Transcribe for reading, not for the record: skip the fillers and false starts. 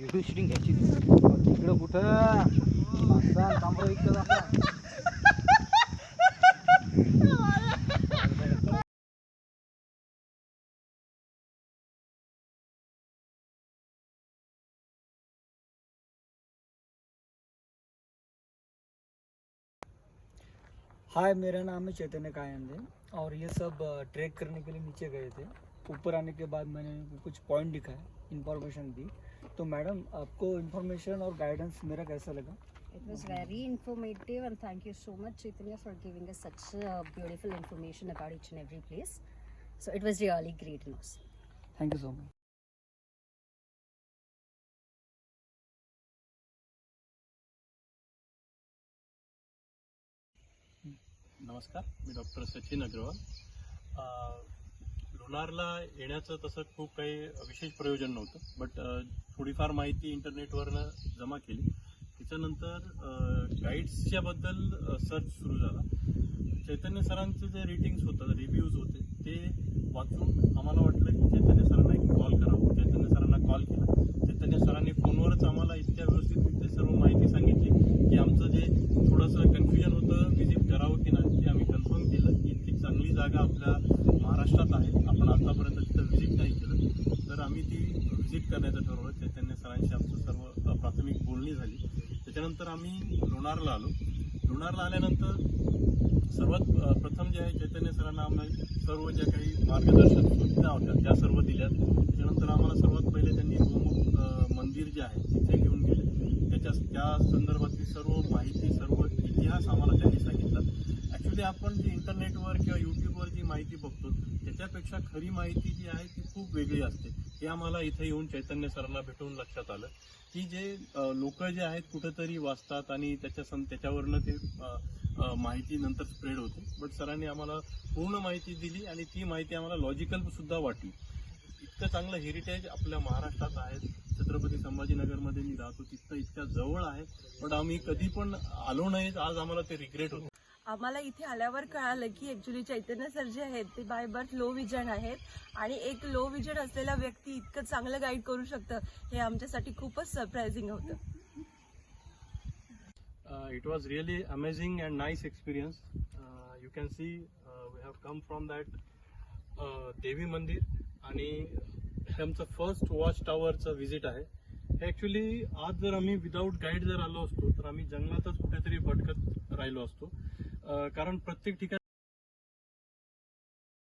Video shooting घ्यायची तिकडं कुठं तांबडं इकडं जाता. हाय, मेरा नाम है चैतन्य कायंदे और ये सब ट्रैक करने के लिए नीचे गए थे। ऊपर आने के बाद मैंने कुछ पॉइंट दिखाए, इन्फॉर्मेशन दी। तो मैडम, आपको इन्फॉर्मेशन और गाइडेंस मेरा कैसा लगा? It was very informative and thank you so much Chaitanya for giving us such beautiful information about each and every place. So it was really great news. Thank you so much. नमस्कार, मी doctor Sachin Agarwal. लोणारला येण्याचं तसं खूप काही विशेष प्रयोजन नव्हतं, but थोडीफार माहिती इंटरनेटवरनं जमा केली. त्याच्यानंतर गाईड्सच्याबद्दल सर्च सुरू झाला. चैतन्य सरांचे जे रेटिंग्स होतं, रिव्ह्यूज होते, ते वाचून आम्हाला वाटलं की चैतन्य सरांना एक कॉल करावं. चैतन्य सरांना कॉल केला. चैतन्य सरांनी फोनवरच आम्हाला इतक्या व्यवस्थितरित्या सर्व माहिती सांगितली की आमचं जे थोडंसं कन्फ्युजन होतं व्हिजिट करावं की नाही, ते आम्ही कन्फर्म केलं की इतकी चांगली जागा आपल्या महाराष्ट्रात आहे. आपण आतापर्यंत तिथं व्हिजिट नाही केलं, तर आम्ही ती व्हिजिट करण्याचं ठरवलं. चैतन्य सरांशी आमचं सर्व प्राथमिक बोलणी झाली. त्याच्यानंतर आम्ही लोणारला आलो. लोणारला आल्यानंतर सर्वात प्रथम जे आहे, चैतन्य सरांना आम्हाला सर्व ज्या काही मार्गदर्शक सूचना होत्या त्या सर्व दिल्यात. त्याच्यानंतर आम्हाला सर्वात पहिले त्यांनी मंदिर जे आहे तिथे घेऊन गेले. त्या संदर्भातली सर्व माहिती, सर्व इतिहास आम्हाला त्यांनी सांगितला. ॲक्च्युली आपण जे इंटरनेटवर किंवा यूट्यूबवर जी माहिती बघतो त्याच्यापेक्षा खरी माहिती जी आहे ती खूप वेगळी असते. हे आम्हाला इथे येऊन चैतन्य सरांना भेटून लक्षात आलं की जे लोक जे आहेत कुठेतरी वाचतात आणि त्याच्यावरनं ते माहिती नंतर स्प्रेड होते. बट सरांनी आम्हाला पूर्ण माहिती दिली आणि ती माहिती आम्हाला लॉजिकल सुद्धा वाटली. इतकं चांगलं हेरिटेज आपल्या महाराष्ट्रात आहे. छत्रपती संभाजीनगरमध्ये मी राहतो, तिथं इतक्या जवळ आहे, पण आम्ही कधी पण आलो नाहीत. आज आम्हाला ते रिग्रेट होतं. आम्हाला इथे आल्यावर कळालं की ॲक्च्युली चैतन्य सर जे आहेत ते बाय बर्थ लो विजन आहेत आणि एक लो विजन असलेला व्यक्ती इतकं चांगलं गाईड करू शकतं हे आमच्यासाठी खूपच सरप्राइझिंग होतं. It was really amazing and nice experience. You can see we have come from that देवी मंदिर आणि हे आमचं फर्स्ट वॉच टॉवरचं व्हिजिट आहे. हे ॲक्च्युली आज जर आम्ही विदाऊट गाईड जर आलो असतो तर आम्ही जंगलातच कुठेतरी भटकत राहिलो असतो. कारण प्रत्येक ठिकाणी